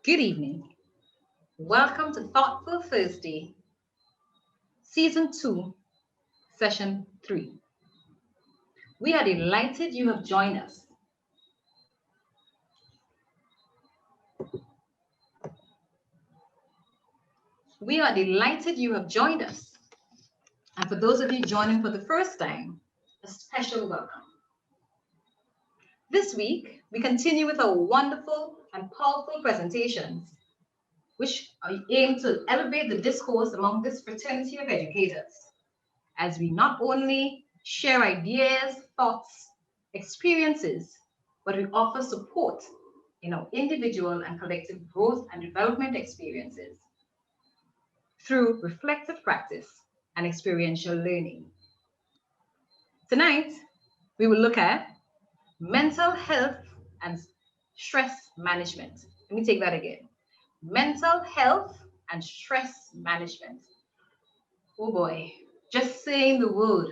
Good evening. Welcome to Thoughtful Thursday, Season 2, Session 3. We are delighted you have joined us. We are delighted you have joined us. And for those of you joining for the first time, a special welcome. This week, we continue with our wonderful and powerful presentations, which aim to elevate the discourse among this fraternity of educators, as we not only share ideas, thoughts, experiences, but we offer support in our individual and collective growth and development experiences through reflective practice and experiential learning. Tonight, we will look at mental health and stress management. Let me take that again. Mental health and stress management. Oh boy, just saying the word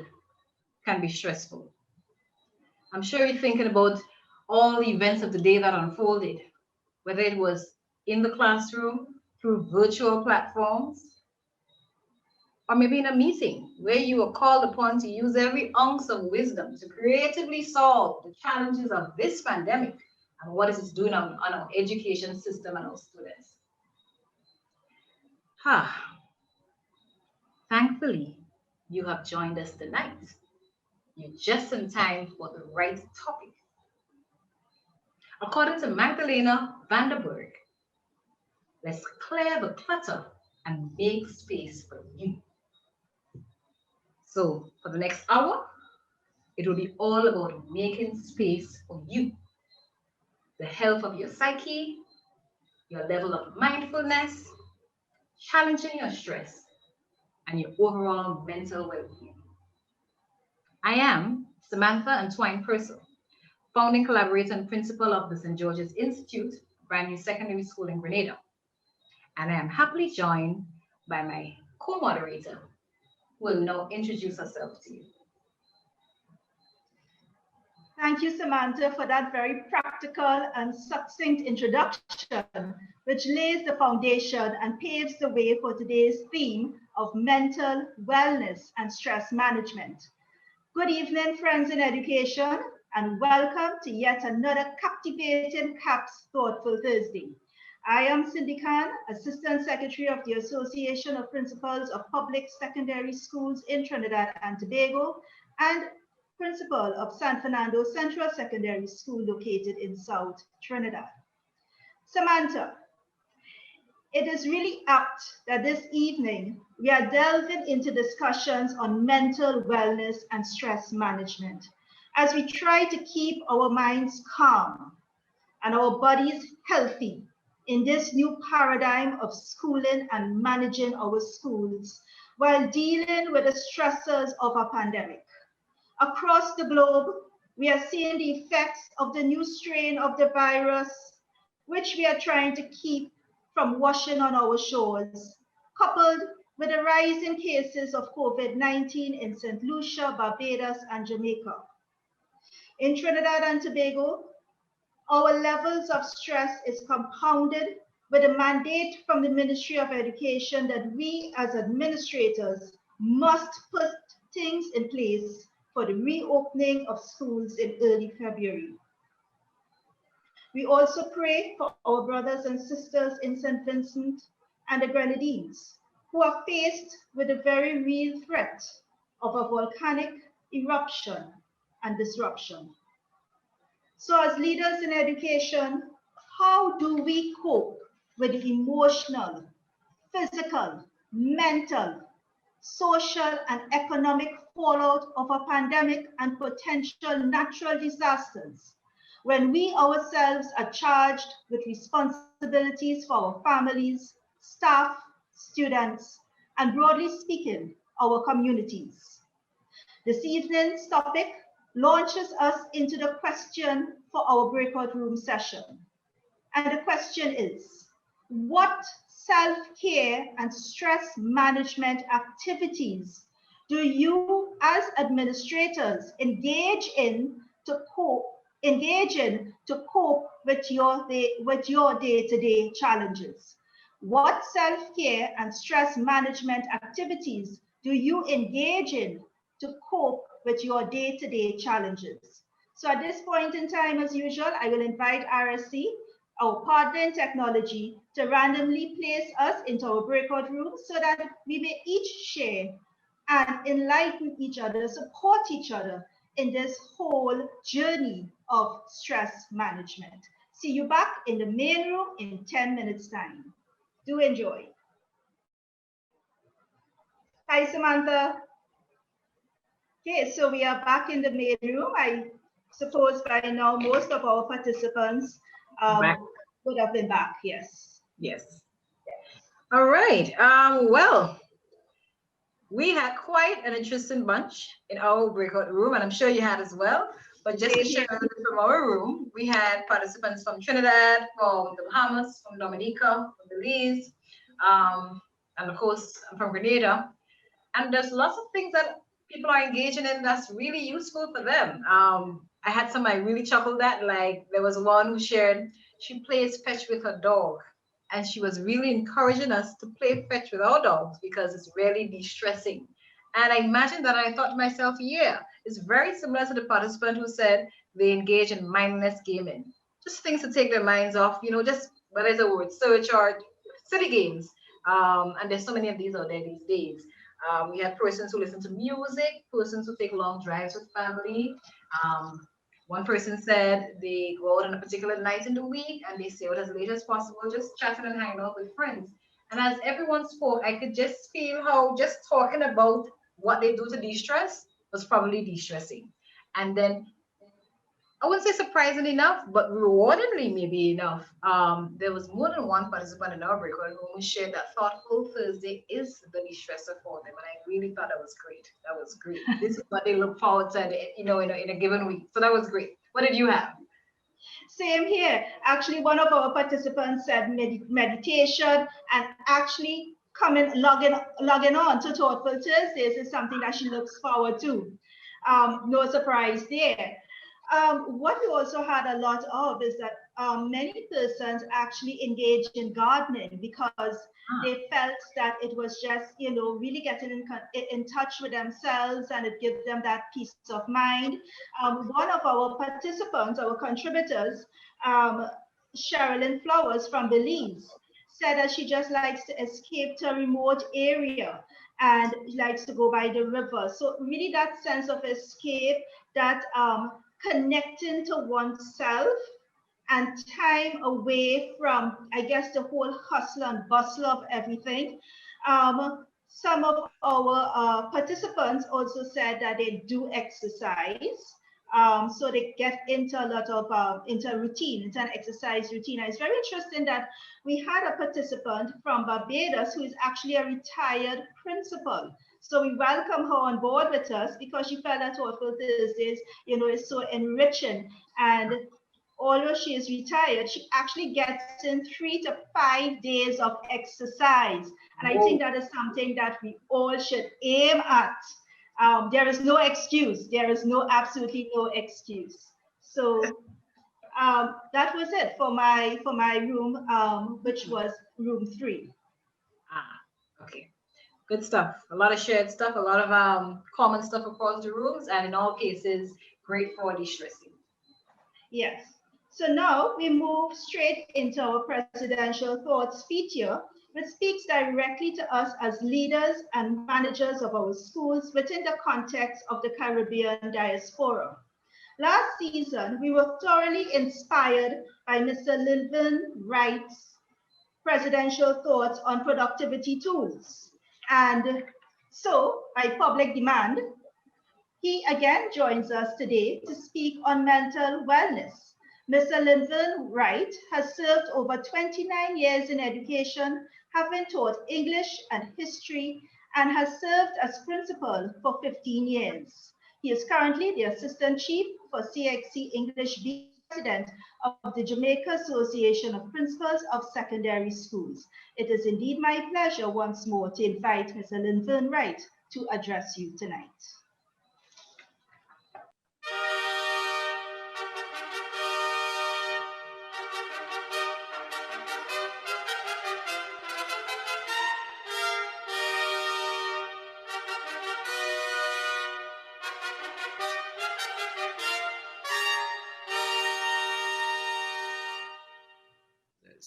can be stressful. I'm sure you're thinking about all the events of the day that unfolded, whether it was in the classroom, through virtual platforms, or maybe in a meeting where you were called upon to use every ounce of wisdom to creatively solve the challenges of this pandemic and what is it doing on our education system and our students. Thankfully, you have joined us tonight. You're just in time for the right topic. According to Magdalena Vanderberg, let's clear the clutter and make space for you. So for the next hour, it will be all about making space for you. The health of your psyche, your level of mindfulness, challenging your stress, and your overall mental well-being. I am Samantha Antoine Purcell, founding collaborator and principal of the St. George's Institute, a brand new secondary school in Grenada. And I am happily joined by my co-moderator, who will now introduce herself to you. Thank you, Samantha, for that very practical and succinct introduction, which lays the foundation and paves the way for today's theme of mental wellness and stress management. Good evening, friends in education, and welcome to yet another captivating CAPS Thoughtful Thursday. I am Cindy Khan, Assistant Secretary of the Association of Principals of Public Secondary Schools in Trinidad and Tobago, and Principal of San Fernando Central Secondary School located in South Trinidad. Samantha, it is really apt that this evening we are delving into discussions on mental wellness and stress management as we try to keep our minds calm and our bodies healthy in this new paradigm of schooling and managing our schools while dealing with the stressors of a pandemic. Across the globe, we are seeing the effects of the new strain of the virus, which we are trying to keep from washing on our shores, coupled with the rising cases of COVID-19 in St. Lucia, Barbados, and Jamaica. In Trinidad and Tobago, Our levels of stress is compounded with a mandate from the Ministry of Education that we as administrators must put things in place for the reopening of schools in early February. We also pray for our brothers and sisters in St. Vincent and the Grenadines, who are faced with a very real threat of a volcanic eruption and disruption. So as leaders in education, how do we cope with the emotional, physical, mental, social, and economic fallout of a pandemic and potential natural disasters when we ourselves are charged with responsibilities for our families, staff, students, and broadly speaking, our communities? This evening's topic launches us into the question for our breakout room session. And the question is, what self-care and stress management activities do you as administrators engage in to cope with your day-to-day challenges? What self-care and stress management activities do you engage in to cope with your day-to-day challenges? So at this point in time, as usual, I will invite RSC, our partner in technology, to randomly place us into our breakout room so that we may each share and enlighten each other, support each other in this whole journey of stress management. See you back in the main room in 10 minutes time. Do enjoy. Hi, Samantha. Okay, so we are back in the main room. I suppose by now most of our participants would have been back, yes. Yes. All right, well, we had quite an interesting bunch in our breakout room, and I'm sure you had as well. But just to share from our room, we had participants from Trinidad, from the Bahamas, from Dominica, from Belize, and of course from Grenada. And there's lots of things that people are engaging in that's really useful for them. I had some I really chuckled at, like there was one who shared she plays fetch with her dog. And she was really encouraging us to play fetch with our dogs because it's really de-stressing. And I imagined that, and I thought to myself, yeah, it's very similar to the participant who said they engage in mindless gaming. Just things to take their minds off, you know, just, what is the word, search or silly games. And there's so many of these out there these days. We have persons who listen to music, persons who take long drives with family. One person said they go out on a particular night in the week and they stay out as late as possible, just chatting and hanging out with friends. And as everyone spoke, I could just feel how just talking about what they do to de-stress was probably de-stressing. And then I wouldn't say surprising enough, but rewardingly maybe enough. There was more than one participant in our breakout room who shared that Thoughtful Thursday is the de-stressor for them, and I really thought that was great. That was great. This is what they look forward to, you know, in a given week. So that was great. What did you have? Same here. Actually, one of our participants said meditation, and actually logging on to Thoughtful Thursdays is something that she looks forward to. No surprise there. What we also had a lot of is that many persons actually engaged in gardening because they felt that it was just, you know, really getting in touch with themselves, and it gives them that peace of mind. One of our participants, our contributors, Sherilyn Flowers from Belize, said that she just likes to escape to a remote area and likes to go by the river. So really that sense of escape, that connecting to oneself and time away from, I guess, the whole hustle and bustle of everything. Some of our participants also said that they do exercise. So they get into a lot of into an exercise routine. And it's very interesting that we had a participant from Barbados who is actually a retired principal. So we welcome her on board with us because she felt that Thoughtful Thursdays, you know, is so enriching. And although she is retired, she actually gets in 3 to 5 days of exercise. And I think that is something that we all should aim at. There is no excuse. There is absolutely no excuse. So That was it for my room, which was room 3. Ah, okay. Good stuff. A lot of shared stuff, a lot of common stuff across the rooms, and in all cases, great for de-stressing. Yes. So now we move straight into our presidential thoughts feature, which speaks directly to us as leaders and managers of our schools within the context of the Caribbean diaspora. Last season, we were thoroughly inspired by Mr. Linvin Wright's presidential thoughts on productivity tools. And so, by public demand, he again joins us today to speak on mental wellness. Mr. Linvin Wright has served over 29 years in education, having taught English and history, and has served as principal for 15 years. He is currently the Assistant Chief for CXC English B, President of the Jamaica Association of Principals of Secondary Schools. It is indeed my pleasure once more to invite Mr. Linvin Wright to address you tonight.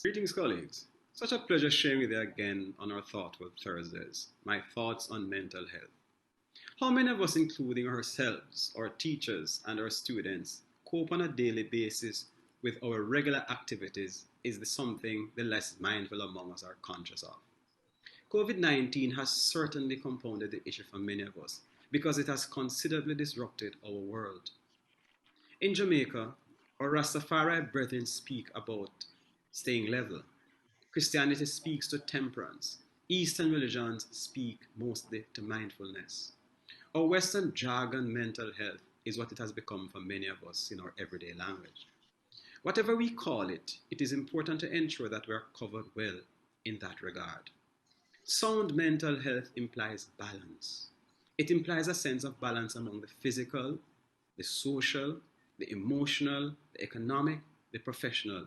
Greetings, colleagues. Such a pleasure sharing with you again on our Thoughtful Thursdays, my thoughts on mental health. How many of us, including ourselves, our teachers, and our students, cope on a daily basis with our regular activities is something the less mindful among us are conscious of. COVID-19 has certainly compounded the issue for many of us because it has considerably disrupted our world. In Jamaica, our Rastafari brethren speak about staying level. Christianity speaks to temperance. Eastern religions speak mostly to mindfulness. Our Western jargon, mental health, is what it has become for many of us in our everyday language. Whatever we call it, it is important to ensure that we are covered well in that regard. Sound mental health implies balance. It implies a sense of balance among the physical, the social, the emotional, the economic, the professional,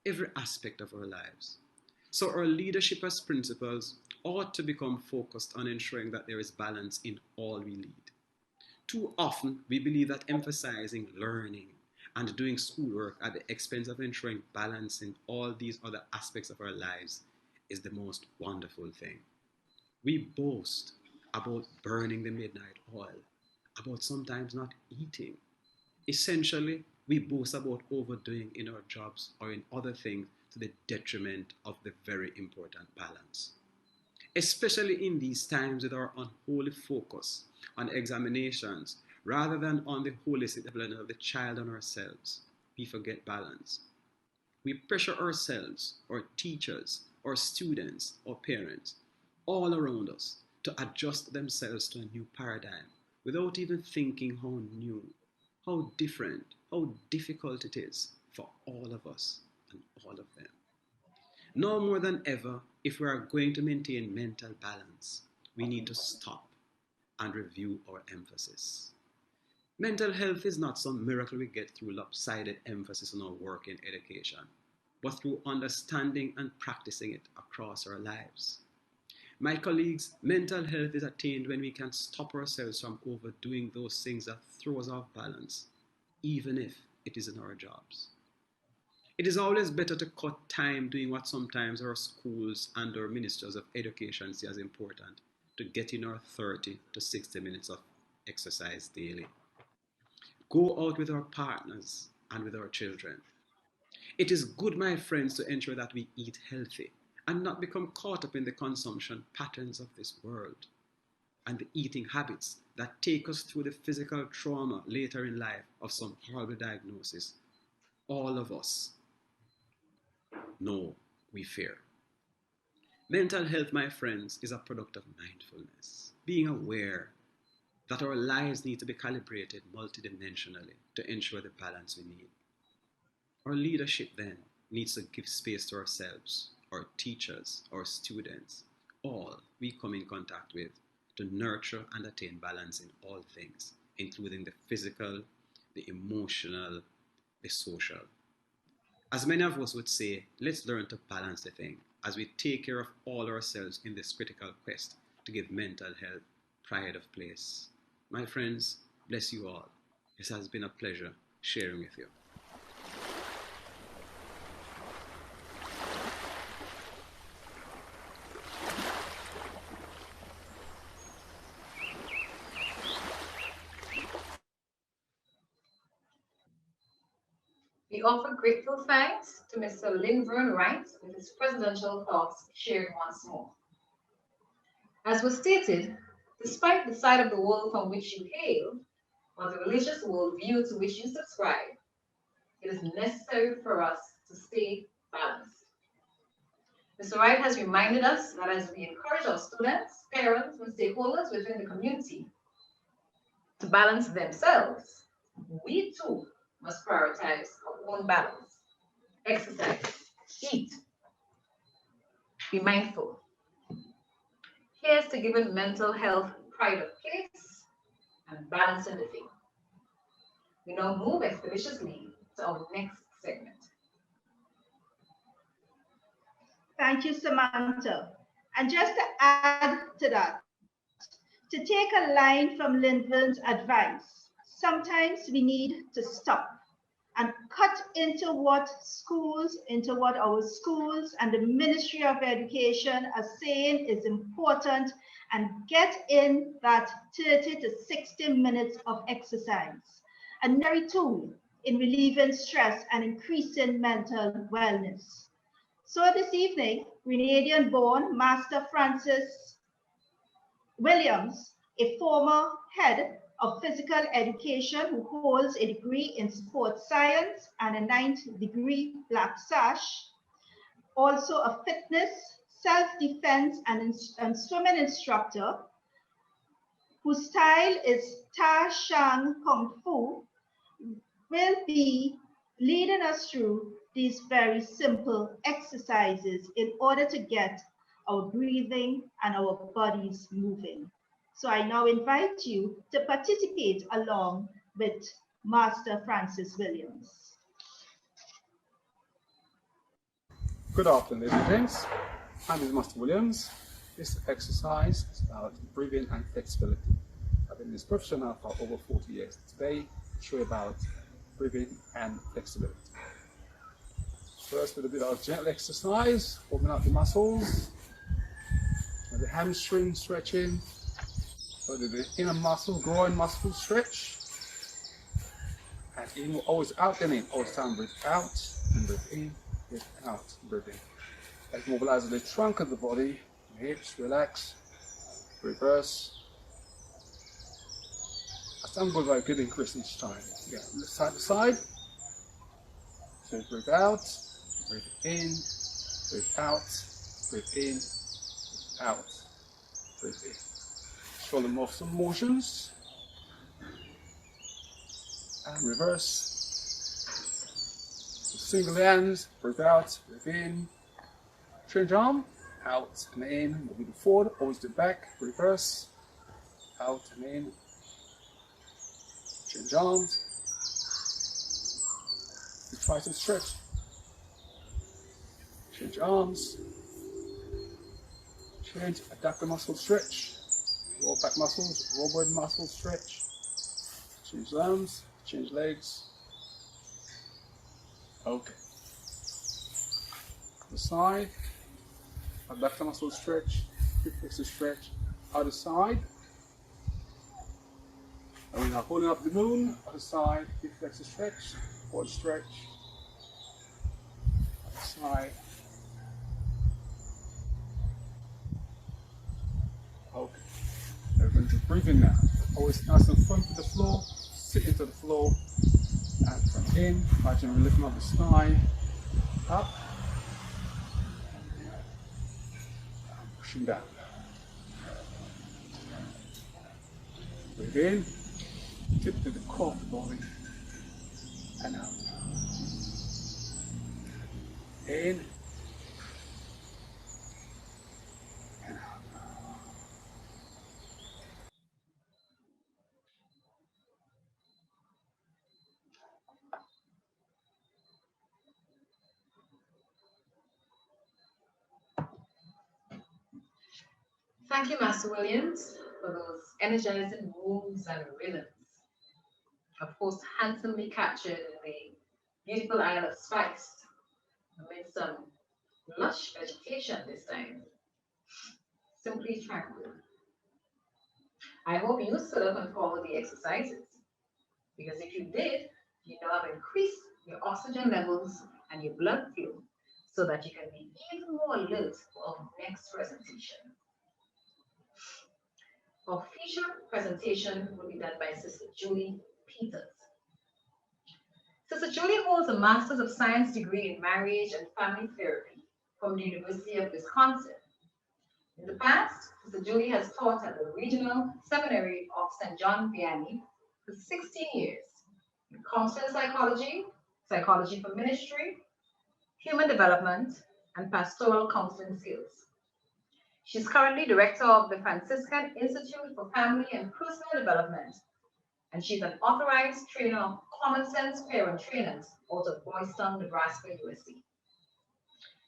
every aspect of our lives. So our leadership as principals ought to become focused on ensuring that there is balance in all we lead. Too often, we believe that emphasizing learning and doing schoolwork at the expense of ensuring balance in all these other aspects of our lives is the most wonderful thing. We boast about burning the midnight oil, about sometimes not eating. Essentially, we boast about overdoing in our jobs or in other things to the detriment of the very important balance. Especially in these times with our unholy focus on examinations rather than on the holistic development of the child and ourselves, we forget balance. We pressure ourselves, our teachers, our students, our parents, all around us to adjust themselves to a new paradigm without even thinking how new, how different, how difficult it is for all of us and all of them. Now more than ever, if we are going to maintain mental balance, we need to stop and review our emphasis. Mental health is not some miracle we get through lopsided emphasis on our work in education, but through understanding and practicing it across our lives. My colleagues, mental health is attained when we can stop ourselves from overdoing those things that throw us off balance, even if it is in our jobs. It is always better to cut time doing what sometimes our schools and our ministers of education see as important, to get in our 30 to 60 minutes of exercise daily. Go out with our partners and with our children. It is good, my friends, to ensure that we eat healthy and not become caught up in the consumption patterns of this world and the eating habits that take us through the physical trauma later in life of some horrible diagnosis. All of us know we fear. Mental health, my friends, is a product of mindfulness, being aware that our lives need to be calibrated multidimensionally to ensure the balance we need. Our leadership then needs to give space to ourselves, our teachers, our students, all we come in contact with, to nurture and attain balance in all things, including the physical, the emotional, the social. As many of us would say, let's learn to balance the thing as we take care of all ourselves in this critical quest to give mental health pride of place. My friends, bless you all. It has been a pleasure sharing with you. We offer grateful thanks to Mr. Linvern Wright with his presidential thoughts shared once more. As was stated, despite the side of the world from which you hail, or the religious worldview to which you subscribe, it is necessary for us to stay balanced. Mr. Wright has reminded us that as we encourage our students, parents, and stakeholders within the community to balance themselves, we too must prioritize our own balance. Exercise, eat, be mindful. Here's to giving mental health pride of place and balance in living. We now move expeditiously to our next segment. Thank you, Samantha. And just to add to that, to take a line from Linvern's advice, sometimes we need to stop and cut into what our schools and the Ministry of Education are saying is important and get in that 30 to 60 minutes of exercise, a necessary tool in relieving stress and increasing mental wellness. So this evening, Grenadian-born Master Francis Williams, a former head of physical education who holds a degree in sports science and a 9th degree Black Sash, also a fitness, self-defense, and swimming instructor, whose style is Ta Shang Kung Fu, will be leading us through these very simple exercises in order to get our breathing and our bodies moving. So I now invite you to participate along with Master Francis Williams. Good afternoon, ladies and gents. My name is Master Williams. This exercise is about breathing and flexibility. I've been in this profession now for over 40 years. Today, I'll show you about breathing and flexibility. First, with a bit of gentle exercise, open up the muscles, the hamstring stretching, so the inner muscle, groin muscle stretch. And in, always out and in, always time breathe out and breathe in, breathe out, breathe in. Let's mobilize the trunk of the body, hips, relax, reverse. As time goes by, good increase each time. Yeah, side to side. So breathe out, breathe in, breathe out, breathe in, breathe out, breathe in. Shoulder muscle motions. And reverse. So single hands, breathe out, breathe in. Change arm, out and in, moving forward, always the back, reverse, out and in. Change arms. You try to stretch. Change arms. Change adductor muscle stretch. Lower back muscles, rhomboid muscle stretch. Change arms, change legs. Okay. The side. Adductor muscle stretch. Hip flexor stretch. Other side. And we're now holding up the moon. Other side. Hip flexor stretch. Forward stretch. Other side. Okay. We're going to breathe in now. Always nice and front to the floor. Sit into the floor. And from in. Imagine we're lifting up the spine. Up. And pushing down. Breathe in. Tip to the core of the body. And out. In. And out. Thank you, Master Williams, for those energizing moves and rhythms. Of course, handsomely captured in the beautiful Isle of Spice, amid some lush vegetation this time. Simply tranquil. I hope you stood up and followed the exercises, because if you did, you now have increased your oxygen levels and your blood flow so that you can be even more alert for our next presentation. Our featured presentation will be done by Sister Julie Peters. Sister Julie holds a Master's of Science degree in Marriage and Family Therapy from the University of Wisconsin. In the past, Sister Julie has taught at the Regional Seminary of St. John Vianney for 16 years in counseling psychology, psychology for ministry, human development, and pastoral counseling skills. She's currently director of the Franciscan Institute for Family and Personal Development, and she's an authorized trainer of Common Sense Parent Trainers out of Boys Town, Nebraska, USA.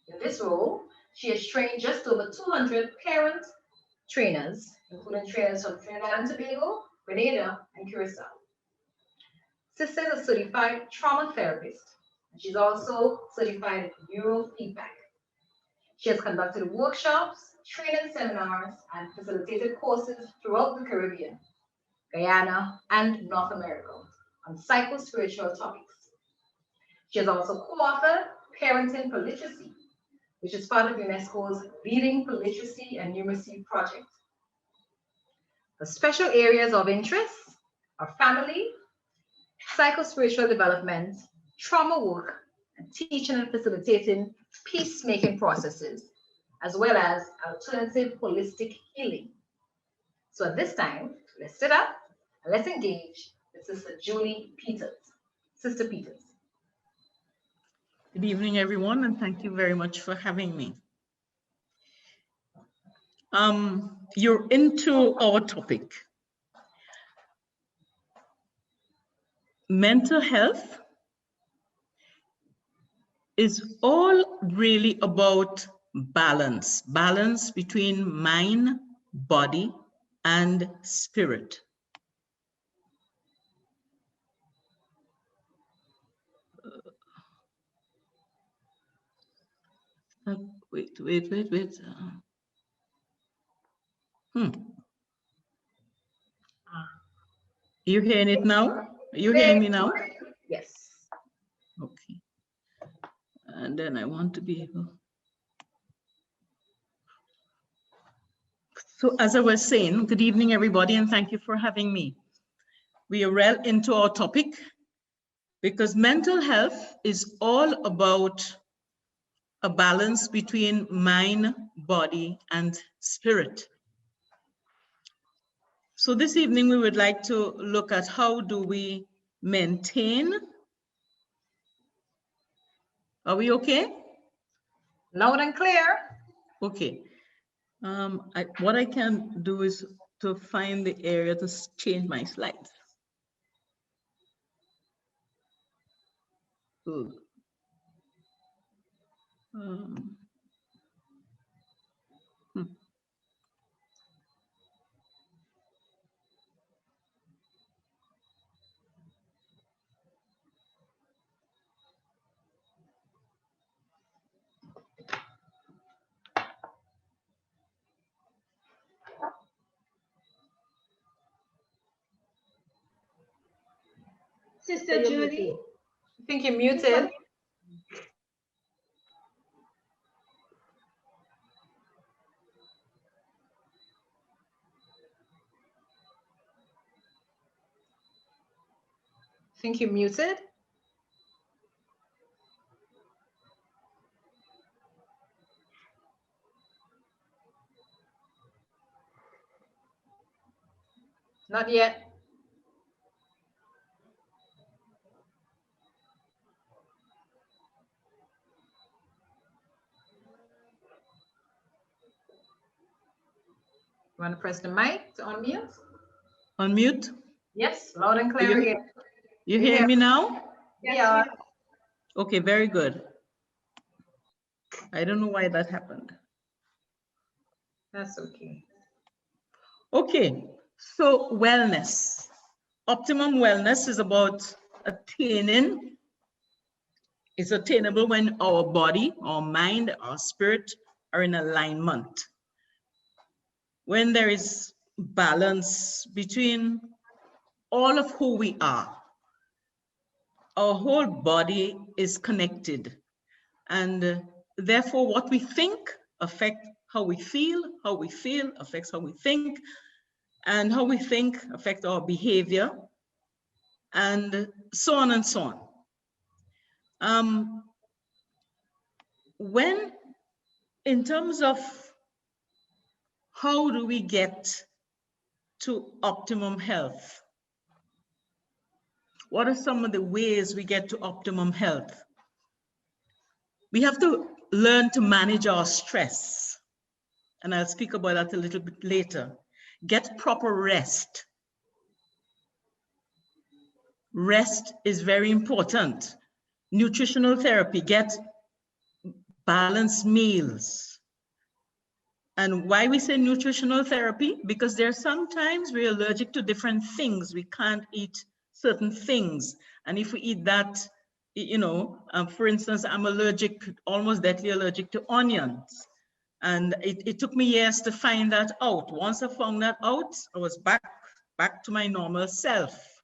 In this role, she has trained just over 200 parent trainers, including trainers from Trinidad and Tobago, Grenada, and Curacao. Sister is a certified trauma therapist, and she's also certified in neurofeedback. She has conducted workshops, training seminars, and facilitated courses throughout the Caribbean, Guyana, and North America on psycho-spiritual topics. She has also co-authored Parenting for Literacy, which is part of UNESCO's Leading for Literacy and Numeracy project. The special areas of interest are family, psycho-spiritual development, trauma work, and teaching and facilitating peacemaking processes, as well as alternative holistic healing. So at this time, let's sit up and let's engage with Sister Julie Peters. Sister Peters. Good evening, everyone, and thank you very much for having me. You're into our topic. Mental health is all really about balance, balance between mind, body, and spirit. Wait. You hearing it now? Are you hearing me now? Yes. Okay. And then I want to be able. So as I was saying, good evening, everybody, and thank you for having me. We are well into our topic because mental health is all about a balance between mind, body, and spirit. So this evening, we would like to look at how do we maintain. Are we okay? Loud and clear. Okay. What I can do is to find the area to change my slides. Good. Sister Julie? I think you're muted. I think you're muted. Not yet. You want to press the mic to unmute? Unmute? Yes, loud and clear again. You hear me now? Yeah. Okay, very good. I don't know why that happened. That's okay. Okay, so wellness. Optimum wellness is about attaining, it's attainable when our body, our mind, our spirit are in alignment. When there is balance between all of who we are, our whole body is connected. And therefore, what we think affects how we feel affects how we think, and how we think affects our behavior, and so on and so on. When, in terms of how do we get to optimum health? What are some of the ways we get to optimum health? We have to learn to manage our stress. And I'll speak about that a little bit later. Get proper rest. Rest is very important. Nutritional therapy, get balanced meals. And why we say nutritional therapy? Because there are sometimes we're allergic to different things. We can't eat certain things. And if we eat that, you know, for instance, I'm allergic, almost deathly allergic to onions. And it took me years to find that out. Once I found that out, I was back to my normal self.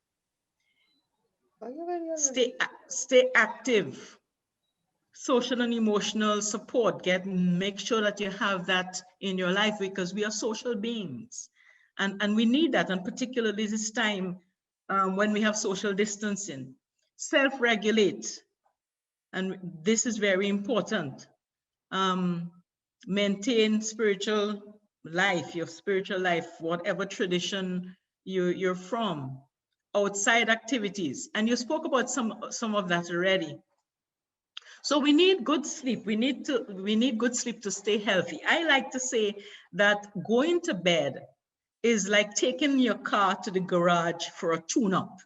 Stay active. Social and emotional support. Make sure that you have that in your life, because we are social beings, and we need that, and particularly this time when we have social distancing. Self-regulate, and this is very important. Maintain spiritual life, your spiritual life, whatever tradition you're from. Outside activities, and you spoke about some of that already. So we need good sleep. We need good sleep to stay healthy. I like to say that going to bed is like taking your car to the garage for a tune-up.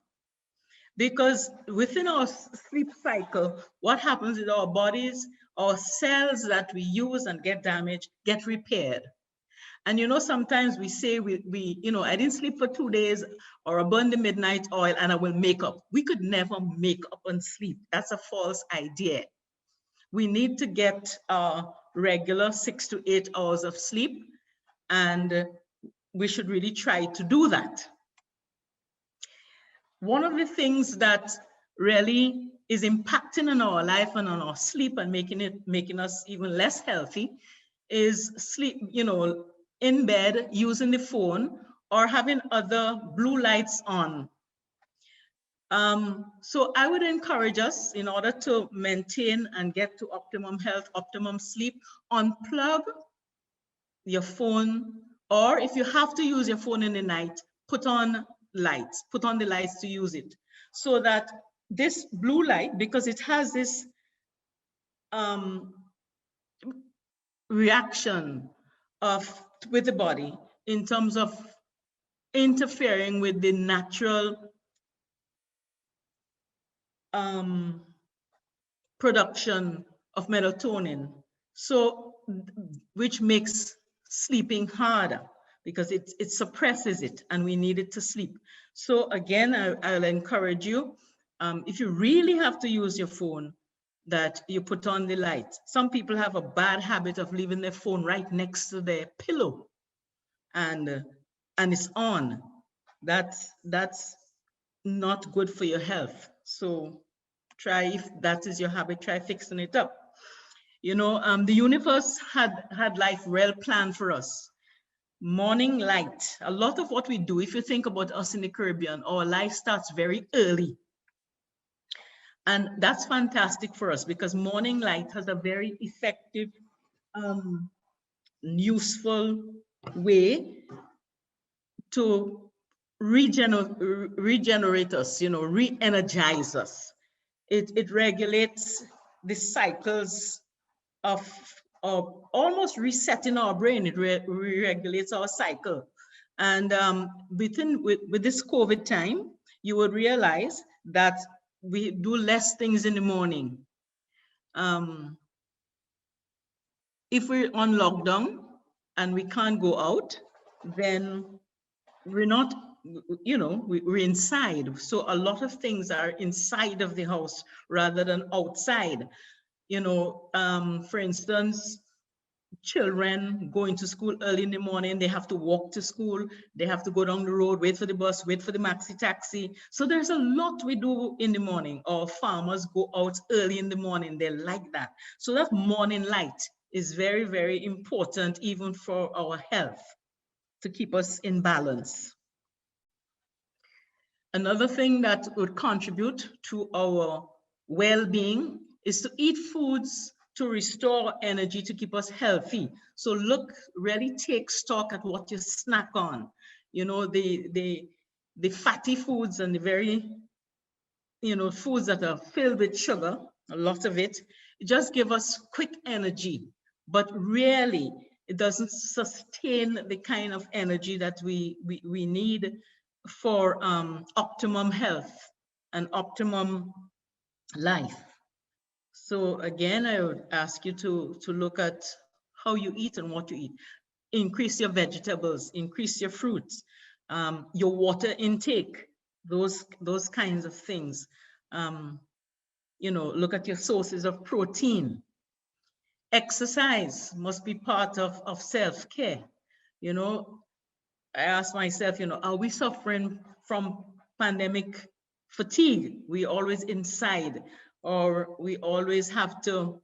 Because within our sleep cycle, what happens is our bodies, our cells that we use and get damaged, get repaired. And you know, sometimes we say you know, I didn't sleep for 2 days, or I burned the midnight oil and I will make up. We could never make up on sleep. That's a false idea. We need to get regular 6 to 8 hours of sleep, and we should really try to do that. One of the things that really is impacting on our life and on our sleep and making us even less healthy is sleep, you know, in bed, using the phone, or having other blue lights on. So I would encourage us, in order to maintain and get to optimum health, optimum sleep, unplug your phone, or if you have to use your phone in the night, put on the lights to use it, so that this blue light, because it has this reaction with the body in terms of interfering with the natural production of melatonin, so which makes sleeping harder, because it suppresses it, and we need it to sleep. So again, I'll encourage you, if you really have to use your phone, that you put on the light. Some people have a bad habit of leaving their phone right next to their pillow, and it's on. That's not good for your health. So try, if that is your habit, try fixing it up. You know, the universe had life well planned for us. Morning light. A lot of what we do, if you think about us in the Caribbean, our life starts very early. And that's fantastic for us, because morning light has a very effective, useful way to regenerate us, you know, re-energize us. It regulates the cycles of almost resetting our brain. It regulates our cycle. And with this COVID time, you would realize that we do less things in the morning. If we're on lockdown and we can't go out, then we're not, you know, we're inside. So a lot of things are inside of the house rather than outside. You know, for instance, children going to school early in the morning, they have to walk to school, they have to go down the road, wait for the bus, wait for the maxi taxi. So there's a lot we do in the morning. Or farmers go out early in the morning, they like that. So that morning light is very, very important even for our health, to keep us in balance. Another thing that would contribute to our well-being is to eat foods to restore energy, to keep us healthy. So look, really take stock at what you snack on. You know, the fatty foods and the very, you know, foods that are filled with sugar, a lot of it just give us quick energy, but really it doesn't sustain the kind of energy that we need for optimum health and optimum life. So again, I would ask you to look at how you eat and what you eat. Increase your vegetables, increase your fruits, your water intake, those kinds of things. You know, look at your sources of protein. Exercise must be part of self-care. You know, I ask myself, you know, are we suffering from pandemic fatigue? We always inside, or we always have to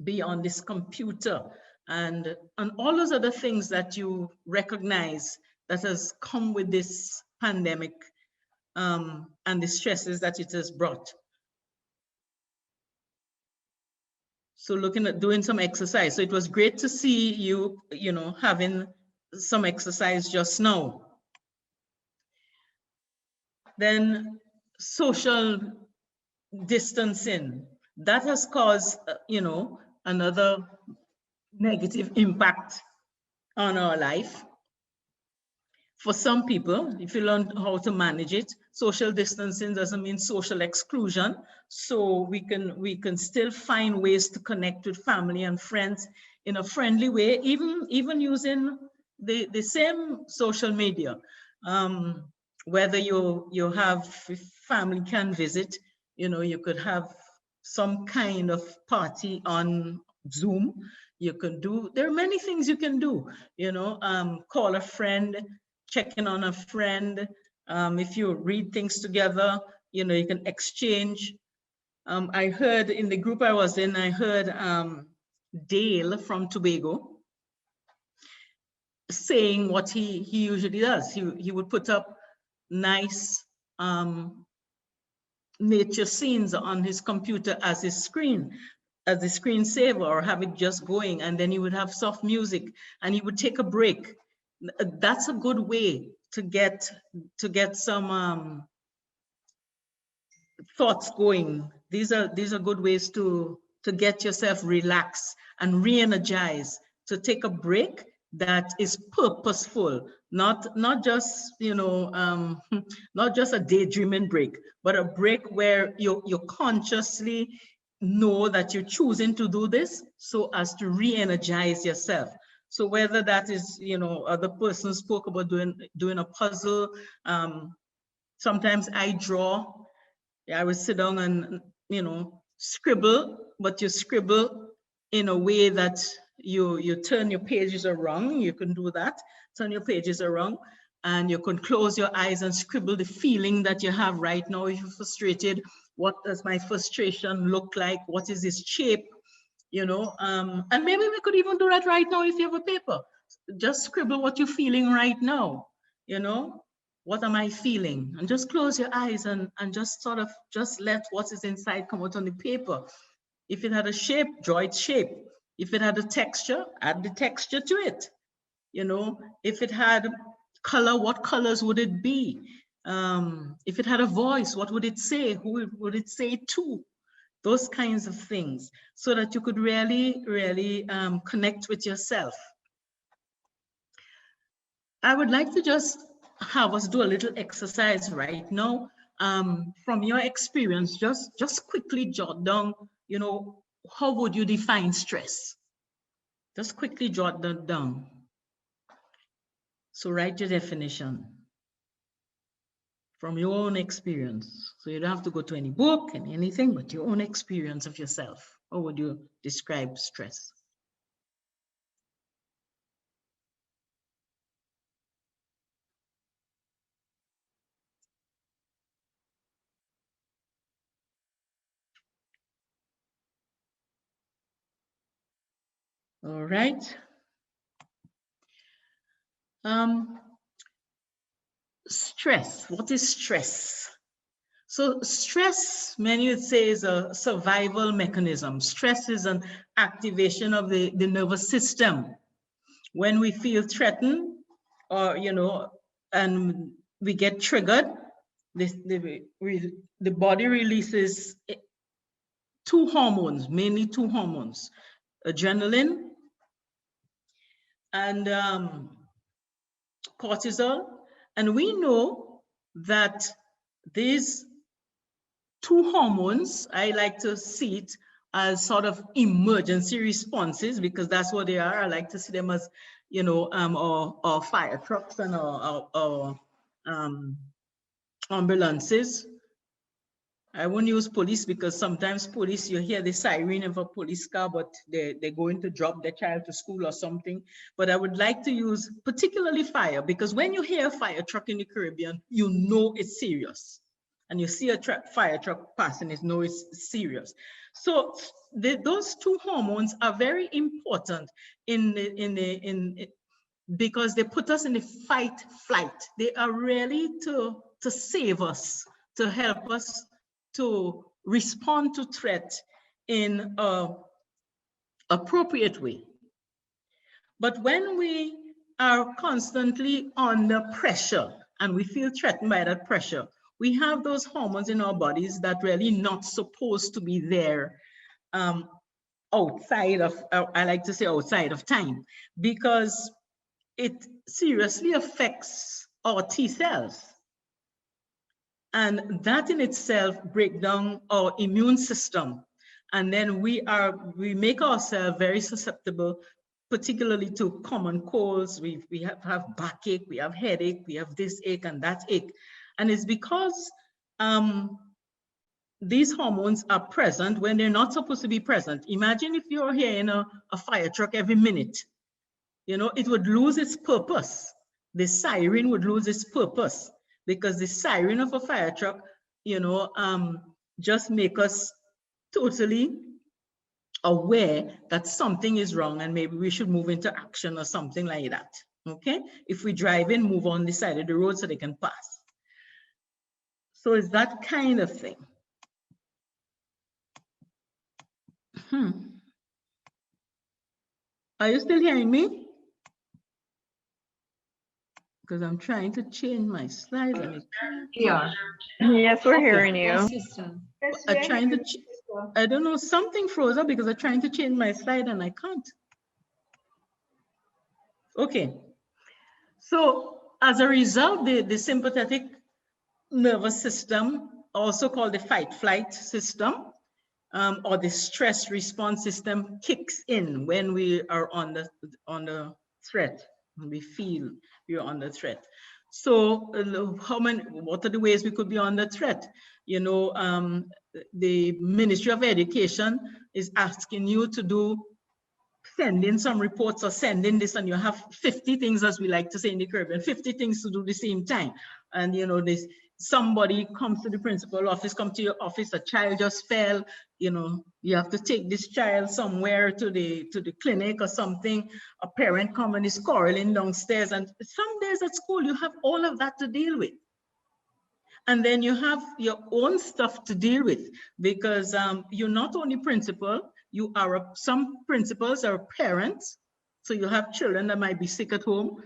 be on this computer and all those other things that you recognize that has come with this pandemic and the stresses that it has brought. So looking at doing some exercise. So it was great to see you, you know, having some exercise just now. Then social distancing, that has caused, you know, another negative impact on our life. For some people, if you learn how to manage it, social distancing doesn't mean social exclusion. So we can still find ways to connect with family and friends in a friendly way, even using the same social media. Whether you have, if family can visit, you know, you could have some kind of party on Zoom. You can do, there are many things you can do, you know, call a friend, checking on a friend. If you read things together, you know, you can exchange. I heard in the group I was in, I heard Dale from Tobago saying what he usually does. He would put up nice nature scenes on his computer as his screen, as a screensaver, or have it just going, and then he would have soft music and he would take a break. That's a good way to get some thoughts going. These are good ways to get yourself relaxed and re-energize, to take a break that is purposeful, not just, you know, not just a daydreaming break, but a break where you consciously know that you're choosing to do this so as to re-energize yourself. So whether that is, you know, other person spoke about doing a puzzle. Sometimes I draw. I would sit down and, you know, scribble, but you scribble in a way that you turn your pages around. You can do that, turn your pages around, and you can close your eyes and scribble the feeling that you have right now. If you're frustrated, what does my frustration look like? What is this shape? You know, and maybe we could even do that right now if you have a paper. Just scribble what you're feeling right now, you know. What am I feeling? And just close your eyes and just sort of just let what is inside come out on the paper. If it had a shape, draw its shape. If it had a texture, add the texture to it. You know, if it had color, what colors would it be? If it had a voice, what would it say? Who would it say to? Those kinds of things, so that you could really, really connect with yourself. I would like to just have us do a little exercise right now. From your experience, just quickly jot down, you know, how would you define stress? Just quickly jot that down. So write your definition from your own experience. So you don't have to go to any book and anything, but your own experience of yourself. How would you describe stress? All right. Stress. What is stress? So stress, many would say, is a survival mechanism. Stress is an activation of the nervous system. When we feel threatened, or and we get triggered, the body releases two hormones, mainly two hormones, adrenaline and cortisol. And we know that these two hormones, I like to see it as sort of emergency responses, because that's what they are. I like to see them as, or fire trucks and or ambulances. I won't use police because sometimes police, you hear the siren of a police car, but they're going to drop their child to school or something. But I would like to use particularly fire, because when you hear a fire truck in the Caribbean, you know it's serious. And you see a fire truck passing, you know it's serious. So those two hormones are very important because they put us in the fight flight. They are really to save us, to help us to respond to threat in an appropriate way. But when we are constantly under pressure and we feel threatened by that pressure, we have those hormones in our bodies that really not supposed to be there outside of, I like to say outside of time, because it seriously affects our T cells. And that in itself breaks down our immune system. And then we make ourselves very susceptible, particularly to common colds. We have backache, we have headache, we have this ache and that ache. And it's because these hormones are present when they're not supposed to be present. Imagine if you're hearing a fire truck every minute. It would lose its purpose. The siren would lose its purpose, because the siren of a fire truck, just make us totally aware that something is wrong and maybe we should move into action or something like that, okay? If we drive in, move on the side of the road so they can pass. So it's that kind of thing. Are you still hearing me? Because I'm trying to change my slides. Yeah. Yes, we're hearing you. I'm trying to, I don't know, something froze up because I'm trying to change my slide and I can't. Okay. So as a result, the sympathetic nervous system, also called the fight-flight system, or the stress response system, kicks in when we are on the threat. We feel we are under threat. So what are the ways we could be under threat? The Ministry of Education is asking you to send in some reports or send in this, and you have 50 things, as we like to say in the Caribbean, 50 things to do the same time. And somebody comes to the principal office, come to your office, a child just fell, you have to take this child somewhere to the clinic or something. A parent come and is quarreling downstairs, and some days at school you have all of that to deal with. And then you have your own stuff to deal with, because you're not only principal, you are some principals are parents, so you have children that might be sick at home.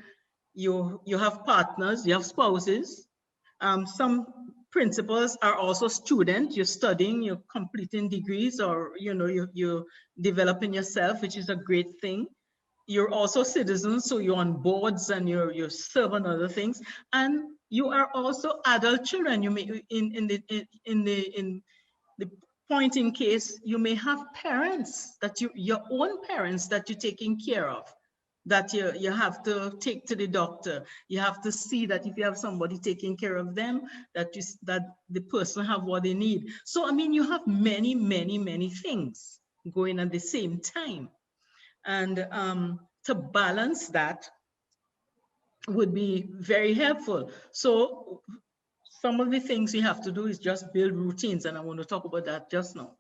You have partners, you have spouses. Some principals are also students. You're studying, you're completing degrees, or you're developing yourself, which is a great thing. You're also citizens, so you're on boards and you're serving other things, and you are also adult children. You may in the point in case you may have parents that your own parents that you're taking care of. that you have to take to the doctor. You have to see that if you have somebody taking care of them, that the person have what they need. So, I mean, you have many, many, many things going at the same time. And to balance that would be very helpful. So some of the things you have to do is just build routines. And I want to talk about that just now.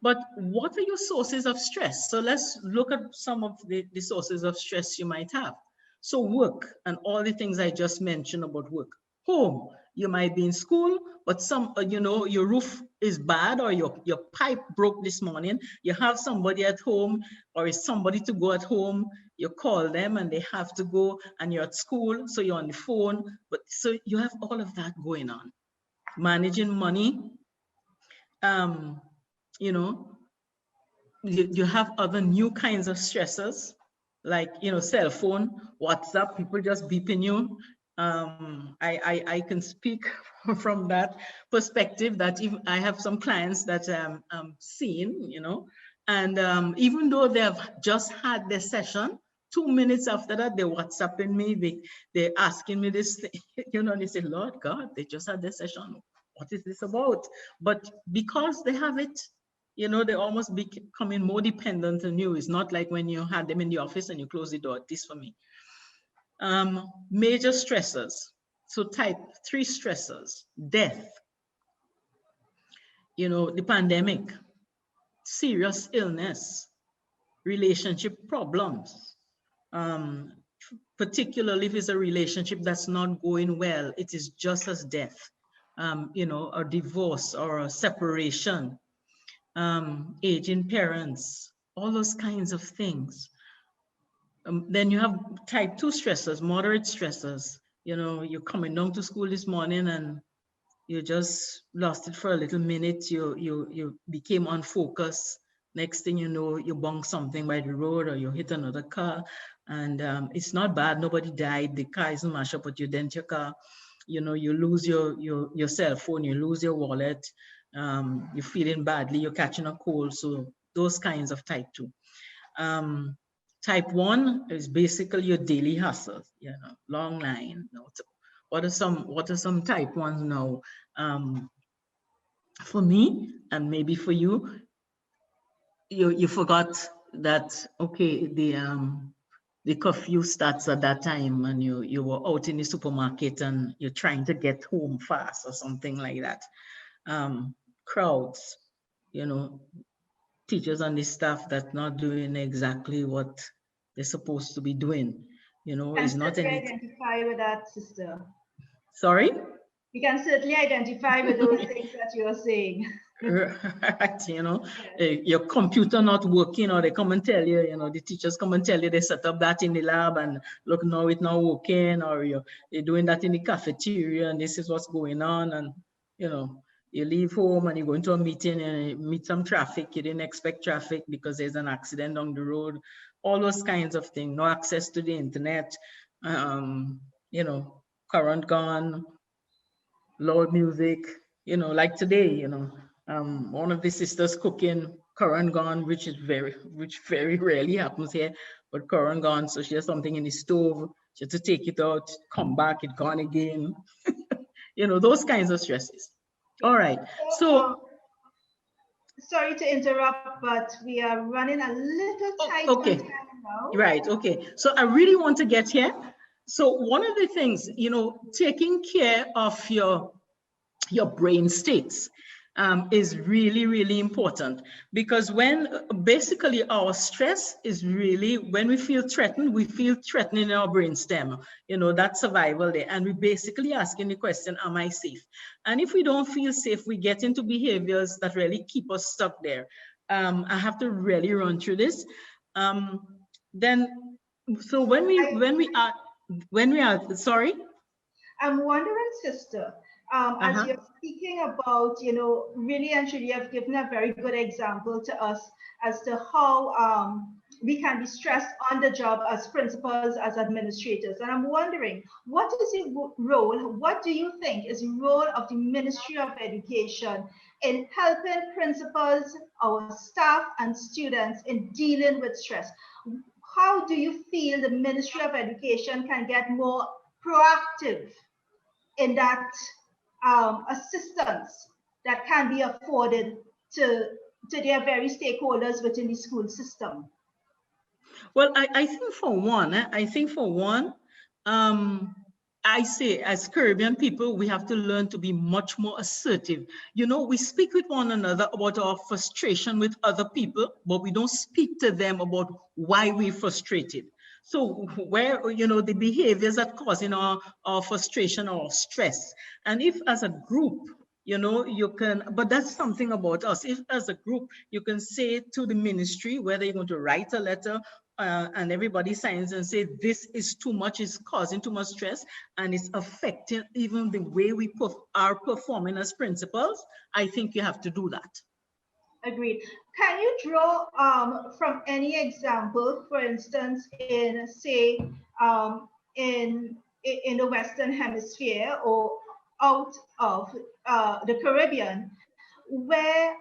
But what are your sources of stress? So let's look at some of the sources of stress you might have. So work and all the things I just mentioned about work. Home, you might be in school, but your roof is bad or your pipe broke this morning. You have somebody at home or is somebody to go at home. You call them and they have to go, and you're at school, so you're on the phone. But so you have all of that going on. Managing money, you have other new kinds of stressors, like, cell phone, WhatsApp, people just beeping you. I can speak from that perspective that even I have some clients that I'm seeing, and even though they have just had their session, 2 minutes after that, they're WhatsApping me, they're asking me this thing, and they say, Lord God, they just had their session. What is this about? But because they have it, they almost becoming more dependent on you. It's not like when you had them in the office and you close the door. This for me. Major stressors. So type 3 stressors: death, the pandemic, serious illness, relationship problems. Particularly if it's a relationship that's not going well, it is just as death. A divorce or a separation, aging parents, all those kinds of things. Then you have type 2 stressors, moderate stressors. You're coming down to school this morning and you just lost it for a little minute. You became unfocused. Next thing you know, you bump something by the road or you hit another car. And it's not bad. Nobody died. The car isn't mashed up, but you dent your car. You lose your cell phone, you lose your wallet. You're feeling badly, you're catching a cold. So those kinds of type 2. Type 1 is basically your daily hustles, long line. What are some type 1s now? For me, and maybe for you, you forgot that, okay, the curfew starts at that time and you were out in the supermarket and you're trying to get home fast or something like that. Crowds, teachers and the staff that's not doing exactly what they're supposed to be doing. It's not any. Identify with that, sister. Sorry? We can certainly identify with those things that you're saying. Right, your computer not working, or they come and tell you, the teachers come and tell you they set up that in the lab and look, now it's not working, or they're doing that in the cafeteria and this is what's going on. And, you leave home and you go into a meeting and you meet some traffic. You didn't expect traffic because there's an accident on the road, all those kinds of things. No access to the internet, current gone, loud music, like today, one of the sisters cooking, current gone, which very rarely happens here, but current gone. So she has something in the stove, she had to take it out, come back, it gone again. Those kinds of stresses. All right, so. Sorry to interrupt, but we are running a little tight okay. on time now. Right, okay. So I really want to get here. So one of the things, taking care of your brain states is really, really important, because when basically our stress is really, when we feel threatened in our brainstem, that survival there. And we basically asking the question, am I safe? And if we don't feel safe, we get into behaviors that really keep us stuck there. I have to really run through this. So when we are, sorry? I'm wondering, sister, as you're speaking about, really and truly have given a very good example to us as to how we can be stressed on the job as principals, as administrators. And I'm wondering, what is the role, what do you think is the role of the Ministry of Education in helping principals, our staff and students in dealing with stress? how do you feel the Ministry of Education can get more proactive in that assistance that can be afforded to their very stakeholders within the school system? Well, I think for one, I say as Caribbean people, we have to learn to be much more assertive. You know, we speak with one another about our frustration with other people, but we don't speak to them about why we're frustrated. So where, you know, the behaviors that causing our frustration or stress. And if as a group, you know, you can, but that's something about us. If as a group, you can say to the ministry, whether you're going to write a letter and everybody signs and say, this is too much, it's causing too much stress, and it's affecting even the way we are performing as principals, I think you have to do that. Agreed. Can you draw from any example, for instance, in say in the Western Hemisphere or out of the Caribbean, where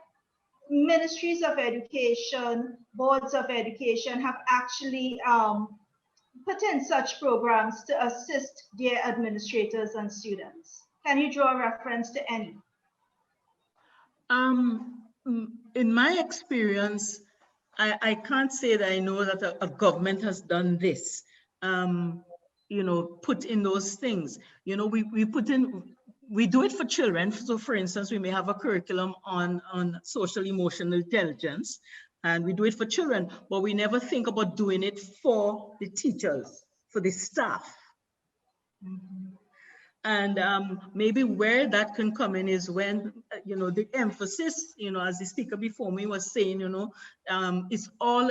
ministries of education, boards of education have actually put in such programs to assist their administrators and students? Can you draw a reference to any? In my experience, I can't say that I know that a government has done this, you know, put in those things. You know, we do it for children. So for instance, we may have a curriculum on social emotional intelligence, and we do it for children, but we never think about doing it for the teachers, for the staff. Mm-hmm. And maybe where that can come in is when, you know, the emphasis, you know, as the speaker before me was saying, you know, it's all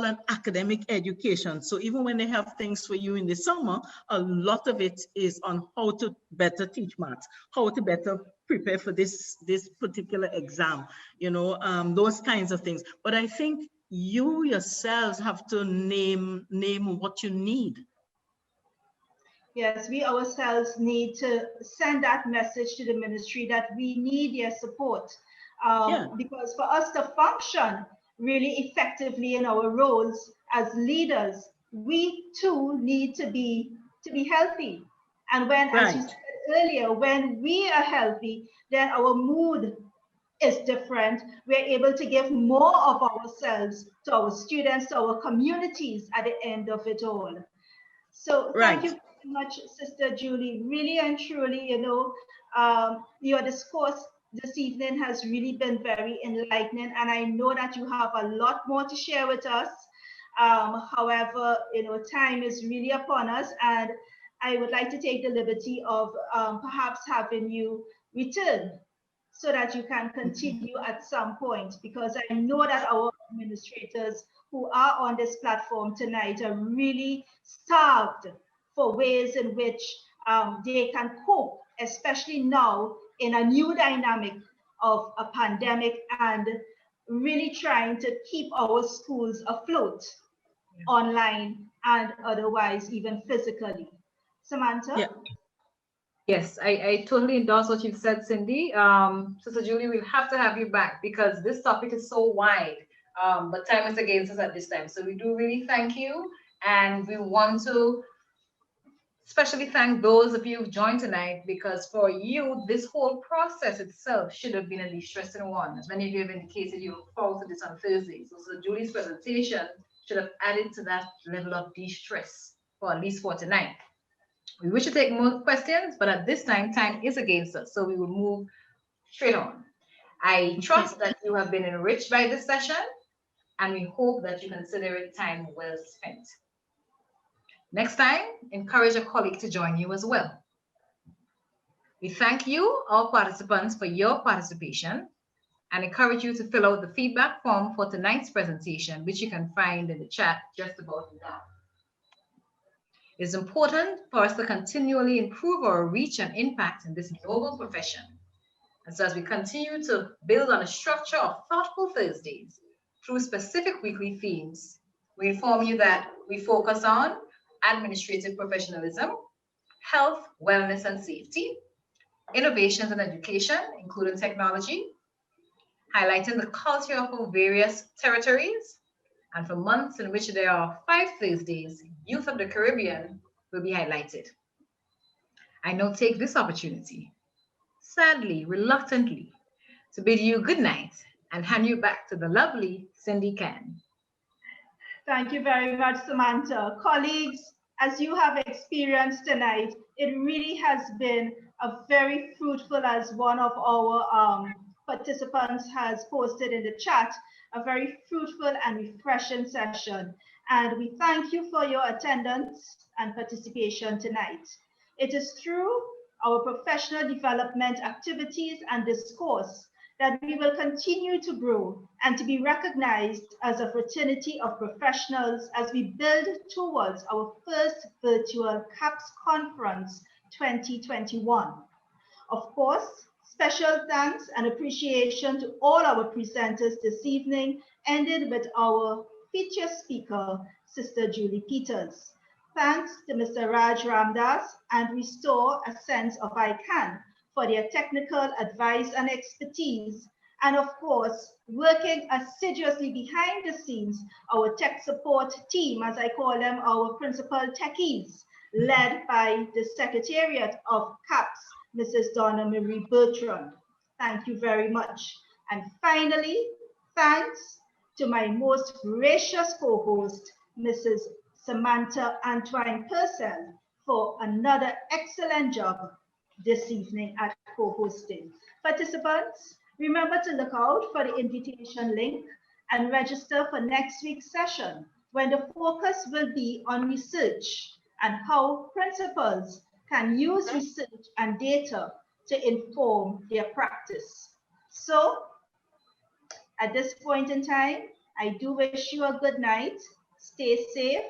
an academic education. So even when they have things for you in the summer, a lot of it is on how to better teach maths, how to better prepare for this particular exam, you know, those kinds of things. But I think you yourselves have to name what you need. Yes, we ourselves need to send that message to the ministry that we need their support. Because for us to function really effectively in our roles as leaders, we too need to be healthy. And when, as you said earlier, when we are healthy, then our mood is different. We're able to give more of ourselves to our students, to our communities at the end of it all. So thank you very much, Sister Julie. Really and truly, you know, your discourse this evening has really been very enlightening, and I know that you have a lot more to share with us. However, you know, time is really upon us, and I would like to take the liberty of perhaps having you return so that you can continue at some point, because I know that our administrators who are on this platform tonight are really starved for ways in which they can cope, especially now in a new dynamic of a pandemic and really trying to keep our schools afloat online and otherwise even physically. Samantha? Yeah. Yes, I totally endorse what you've said, Cindy. Sister Julie, we'll have to have you back because this topic is so wide, but time is against us at this time. So we do really thank you, and we want to especially thank those of you who've joined tonight, because for you, this whole process itself should have been a distressing one. As many of you have indicated, you look forward to this on Thursday. So Julie's presentation should have added to that level of distress, for at least for tonight. We wish to take more questions, but at this time is against us, so we will move straight on. I trust that you have been enriched by this session, and we hope that you consider it time well spent. Next time, encourage a colleague to join you as well. We thank you, all participants, for your participation, and encourage you to fill out the feedback form for tonight's presentation, which you can find in the chat just about now. It's important for us to continually improve our reach and impact in this noble profession. And so as we continue to build on a structure of Thoughtful Thursdays through specific weekly themes, we inform you that we focus on administrative professionalism, health, wellness, and safety, innovations in education, including technology, highlighting the culture of our various territories, And for months in which there are 5 Thursdays, Youth of the Caribbean will be highlighted. I now take this opportunity, sadly, reluctantly, to bid you good night and hand you back to the lovely Cindy Can. Thank you very much, Samantha. Colleagues, as you have experienced tonight, it really has been a very fruitful, as one of our participants has posted in the chat, a very fruitful and refreshing session. And we thank you for your attendance and participation tonight. It is through our professional development activities and discourse that we will continue to grow and to be recognized as a fraternity of professionals as we build towards our first virtual CAPS Conference 2021. Of course, special thanks and appreciation to all our presenters this evening, ended with our featured speaker, Sister Julie Peters. Thanks to Mr. Raj Ramdas and Restore a Sense of I Can for their technical advice and expertise. And of course, working assiduously behind the scenes, our tech support team, as I call them, our principal techies, led by the Secretariat of CAPS, Mrs. Donna Marie Bertrand. Thank you very much. And finally, thanks to my most gracious co-host, Mrs. Samantha Antoine Purcell, for another excellent job this evening at co-hosting. Participants, remember to look out for the invitation link and register for next week's session, when the focus will be on research and how principals can use research and data to inform their practice. So, at this point in time, I do wish you a good night. Stay safe.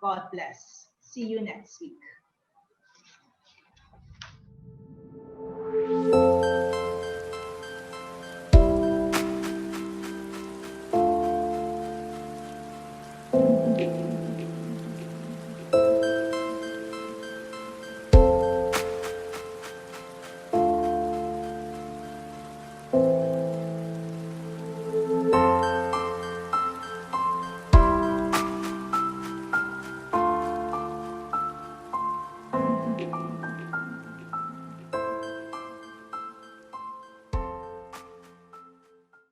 God bless. See you next week.